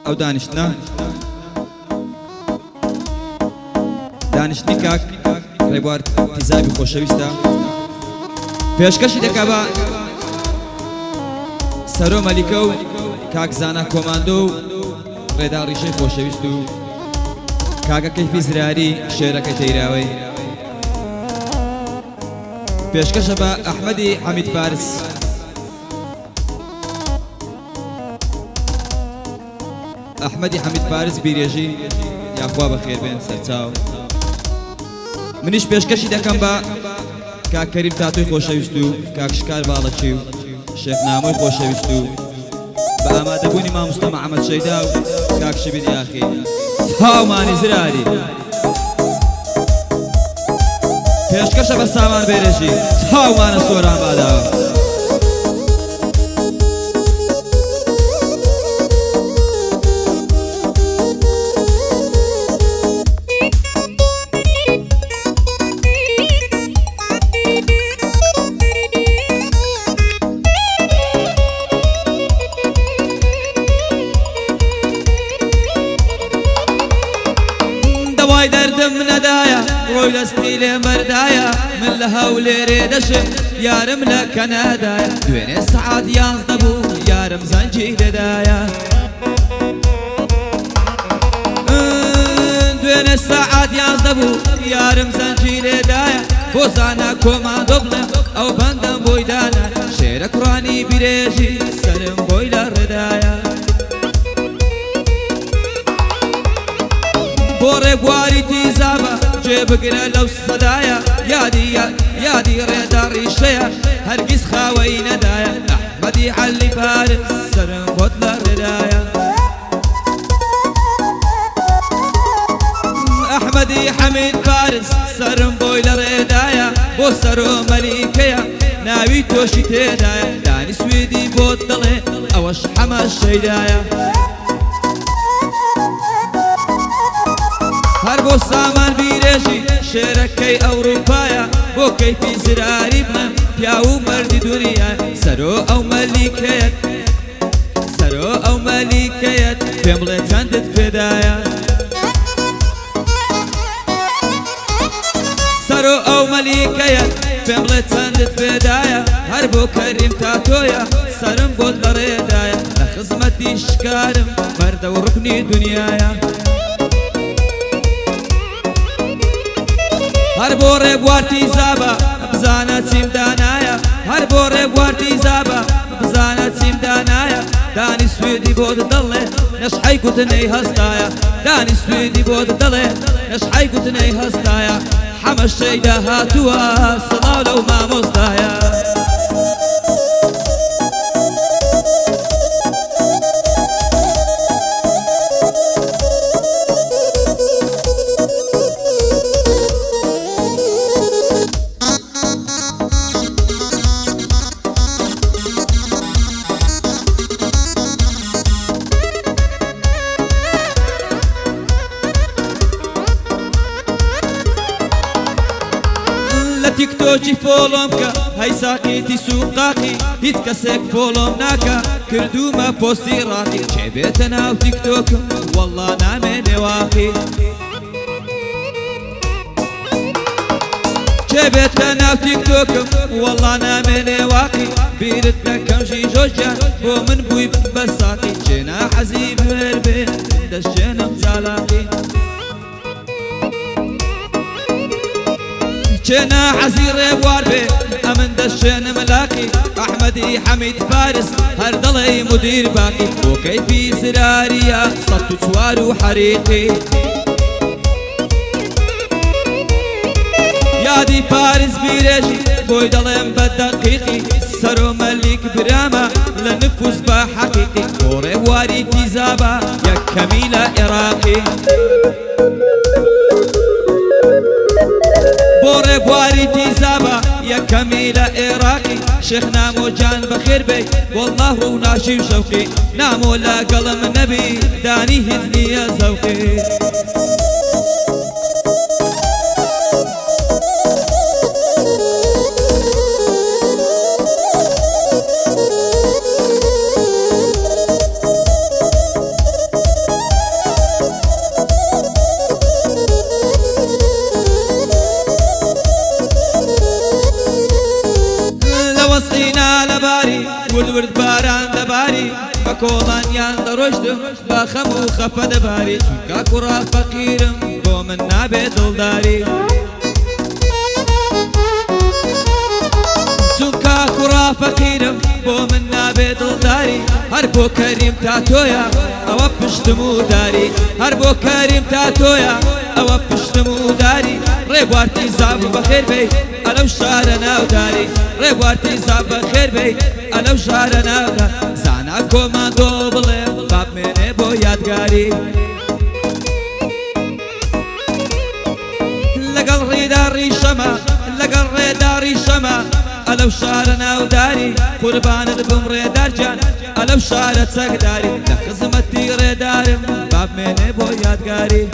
ئەو دانیشتنە دانیشتنی کاک ڕێبوار تیزابی خۆشەویستە پێشکەشی دەکا بە سەرۆ مەلیکە و کاک زانا کۆماندۆ و ڕێدا ڕیشەی خۆشەویست و کاکە کەیفی زراری شێرەکەی تەیراوەی پێشکەشە بە ئەحمەدی حەمید فارس ئەحمەدی حەمید فارس بیرێژی یاخوا بەخێر بێن سەرچاو منیش پێشکەشی دەکەم بە کاک کەریم تاتۆی خۆشەویست و کاک شکار باڵەچی و شێخنامۆی خۆشەویست و بە ئامادەبوونی مامۆستا محەممەد شەیدا و کاک شبیر یاخی هاومانی زراری پێشکەشە بە سامان بێرێژی هاومانە سۆران باداوە دەردم نەدایە ڕۆی دەستی لێ مەردایە من لە هەولێرێ دەشم یارم لە کەنەدایە دوێنێ سەعات 11 بوو یارم زەنجی لێدایە دوێنێ سەعات 11 بوو یارم زەنجی لێدایە بۆ زانا کۆماندۆ بڵێم ئەو بەندەم بۆی دانا شێرە کوڕانی بیرێژی سەرم بۆی لە ڕێدایە بۆ ڕێبواری تیزابە جێبگرە لەو سەدایە یادی ڕێدا ڕیشەیە هەرگیز خاوەی نەدایە ئەحمەدی عەلی فارس سەرم بۆت لە ڕێدایە ئەحمەدی حەمید فارس سەرم بۆی لە ڕێدایە بۆ سەرۆ مەلیکەیە ناوی تۆشی تێدایە دانی سوێدی بۆت دەڵێ ئەوەش حەمە شەیدایە هەر بۆ سامان بیرێژی شێرەکەی ئەوروپایە بۆ کەیفی زراری بنە پیا و مەردی دنیا سەرۆ ئەو مەلیکەیەت پێم بڵێ چەندت پێدایە سەرۆ ئەو مەلیکەیەت پێم بڵێ چەندت پێدایە هەر بۆ کەریم تاتۆیە سەرم بۆت لە ڕێدایە لە خزمەتی شکارم مەردە و ڕوکنی دنیایە هەر بۆ ڕێبوار تیزابە بزانە چیم دانایە هەر بۆ ڕێبوار تیزابە بزانە چیم دانایە دانی سوێدی بۆت دەڵێ نەشحەی گوتنەی هەستایە دانی سوێدی بۆت دەڵێ نەشحەی گوتنەی هەستایە حەمە شەیدا هاتووە سڵاو لەو مامۆستایە تیکتۆکی فۆڵۆم کە هەی ساقیتی سوقاقی هیچ کەسێک فۆڵۆم ناکە کردومە پۆستی ڕاقی چێ بێتە ناو تیکتۆکم وەڵڵا نامێنێ واقی چێ بێتە ناو تیکتۆکم وەڵڵا نامێنێ واقی بیرت دەکەم ژی ژۆژیان بۆ من بووی بە ساقی چێنا حەزی بهێر بێ دەشێنم جالاقی چێنا حەزی ڕێبوار بێ ئەمن دەشێنم لاقی ئەحمەدی حەمید فارس هەر دەڵێی مدیر باقی بۆ کەیفی زراریە 104 و حەریقی یادی فارس بیرێژی بۆی دەڵێم بە دەقیقی سەرۆ مەلیک برامە لە نفوس بە حەقیقی بۆ ڕێبواری تیزابە یەکەمی لە عێراقی بۆ ڕێبواری تیزابە یەکەمی لە عێراقی شێخ نامۆ جان بەخێر بێ وەڵڵا ڕوو ناشی و شەوقی نامۆ لەگەڵم نەبی دانی هیچ نییە زەوقی کۆڵانیان دەڕۆشتم بە خەم و خەفە دەباری چونکە کوڕا فەقیرم بۆ من نابێت دڵداری چونکە کوڕا فەقیرم بۆ من نابێت دڵداری هەر بۆ کەریم تا تۆیە ئەوە پشتم و داری هەر بۆ کەریم تا تۆیە ئەوە پشتم و داری ڕێبوارتی زاب بەخێر بێ ئەلەو شارە ناوداری ڕێبوارتی زاب بەخێر بێ ئەلەو شارە ناودار زانا کۆماندۆ بڵێ بابمێنێ بۆ یادگاری لەگەڵ ڕێداری شەمە لەگەڵ ڕێداری شەمە ئەلەو شارە ناوداری قوربانت بم ڕێدارجان ئەلەو شارە چەکداری لە خزمەتی ڕێدارم بابمێنێ بۆ یادگاری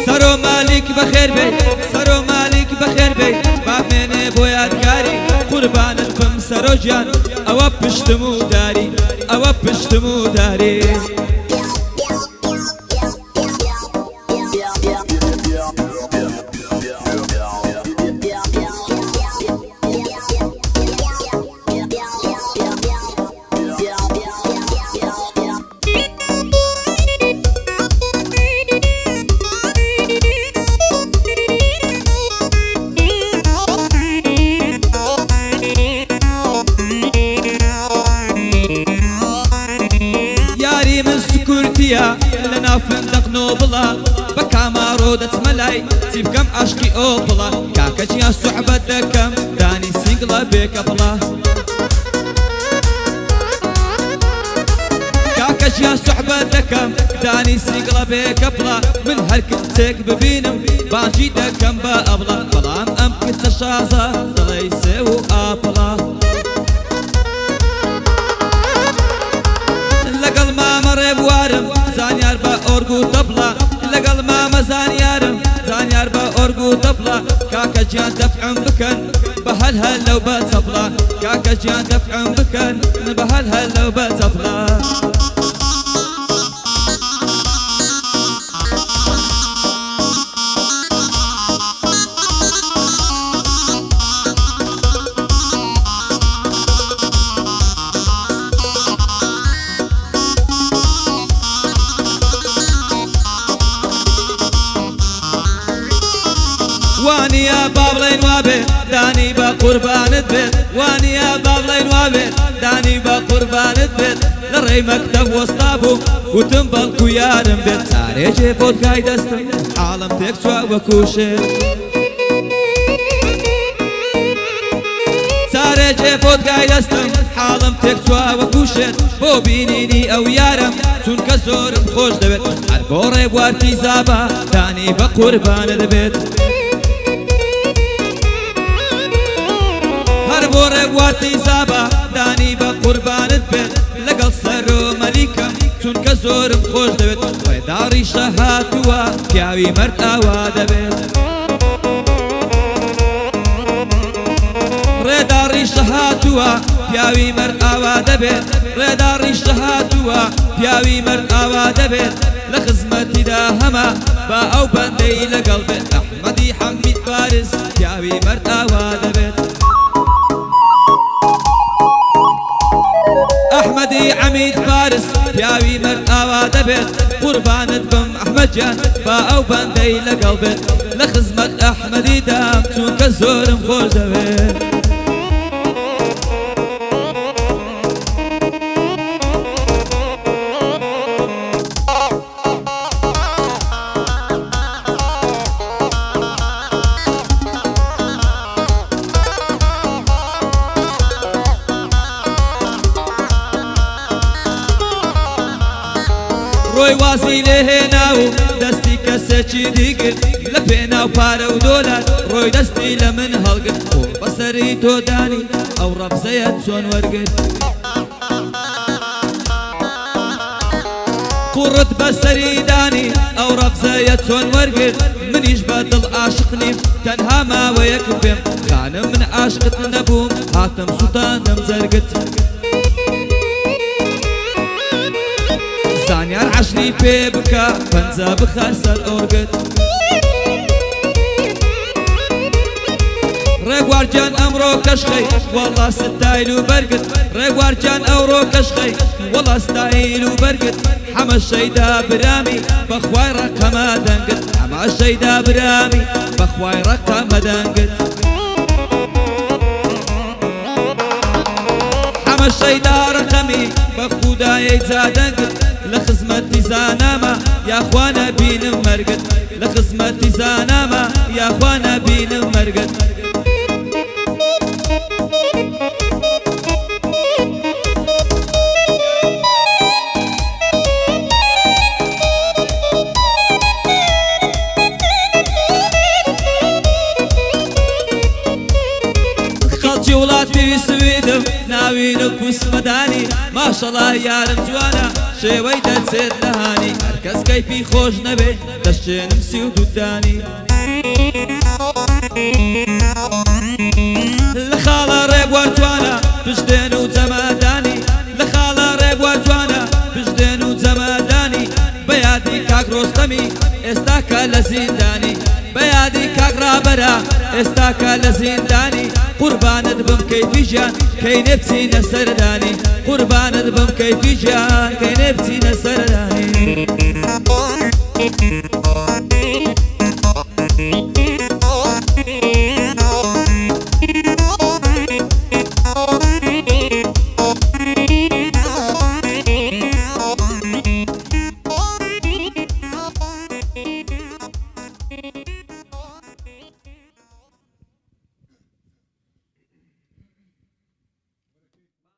سەرۆ مالیک بەخێر بێ سەرۆ مالیک بەخێر بێ بابمێنێ بۆ یادگاری قوربانت بم سەرۆ گیان ئەوە پشتم و داری ئەوە پشتم و داری لەناو فندق نۆبڵە بە کاماڕۆ دەچمە لای چی بکەم عاشقی ئۆپڵە کاکەچیان سوحبەت دەکەم دانی سینگڵە بێکە بڵە کاکەچیان سوحبەت دەکەم دانی سینگڵە بێکە بڵە من هەر کچێک ببینم بانجی دەکەم بە ئەبڵە بەڵام ئەم کچە شازە دڵی سێ و ئاپڵە لەگەڵ مامە ڕێبوارم زانیار بە ئۆرگ و دەبڵە لەگەڵ مامە زانیارم زانیار بە ئۆرگ و دەبڵە کاکە گیان دەفعم بکەن بە هەل هەل لەو بە جەبڵە کاکە گیان دەفعم بکەن بە هەل هەل لەو بە جەبڵە وانیا بابڵین وابێ دانی بە قوربانت بێت وانیا بابڵین وابێ دانی بە قوربانت بێت لە ڕێی مەکتەب وەستا بووم وتم بەڵکو یارم بێت چارێکێ بۆت گای دەستم حاڵم تێک چوا وەکو شێر چارێکێ بۆت گای دەستم حاڵم تێک چوا وەکو شێر بۆ بینینی ئەو یارم چونکە زۆرم خۆش دەوێت هەر بۆ ڕێبوارتی زابە دانی بە قوربانت بێت هەر بۆ ڕێبوارتی زابە دانی بە قوربانت بێت لەگەڵ سەرۆ مەلیکەم چونکە زۆرم خۆش دەوێت ڕێداڕی شەهاتووە پیاوی مەرد ئاوا دەبێت ڕێداڕی شەهاتووە پیاوی مەرد ئاوا دەبێت ڕێداڕی شەهاتووە پیاوی مەرد ئاوا دەبێت لە خزمەتیدا هەمە با ئەو بەندەی لەگەڵ بێت ئەحمەدی حەمید فارس پیاوی مەرد ئاوا دەبێت ئەحمەدی حەمید فارس پیاوی مەرد ئاوا دەبێت قوربانت بم ئەحمەدجان با ئەو بەندەی لەگەڵ بێت لە خزمەت ئەحمەدیدام چونکە زۆرم خۆش دەوێت ڕۆی وازی لێ هێنا و دەستی کەسێکی دیگر لە پێناو پارە و دۆلار ڕۆی دەستی لە من هەڵگرت خۆ بەسەری تۆ دانی ئەو ڕەبزەیەت چۆن وەرگرت قوڕت بەسەری دانی ئەو ڕەبزەیەت چۆن وەرگرت منیش بە دڵ عاشق نیم تەنها ماوەیەک بێم خانم من عاشقت نەبووم هاتم سوتاندم زەرگت زانیار عەشری پێ بکە پەنجە بخەر سەر ئۆرگت ڕێگوارجان ئەمڕۆ کەشخەی وەڵا ستایل و بەرگت ڕێگوارجان ئەوڕۆ کەشخەی وەڵا ستایل و بەرگت حەمە شەیدا برامی بەخوای ڕەقەمە دەنگت حەمە شەیدا برامی بەخوای ڕەقەمە دەنگت حەمە شەیدا ڕەقەمی بەخودایەی جادەنگت لە خزمەتی زانامە یاخوا نەبینم مەرگت لە خزمەتی زانامە یاخوا نەبینم مەرگت خەڵکی وڵاتی سویدم ناوین و کوسمەدانی ماشەڵا یارم جوانە شێوەی دەچێت لەهانی هەرکەس کەیفی خۆش نەبێ دەشێنم سی و دوودانی لە خاڵە ڕێبوار جوانە پشتێن و جەمادانی لە خاڵە ڕێبوار جوانە پشتێن و جەمادانی بەیادی کاک ڕۆستەمی ئێستاکە لە زیندانی بەیادی کاک ڕابەرە ئێستاکە لە زیندانی قوربانت بم کەیفی ژیان کەینێ بچینە سەردانی قوربانت بم کەیفی ژیان کەینێ بچینە سەردانی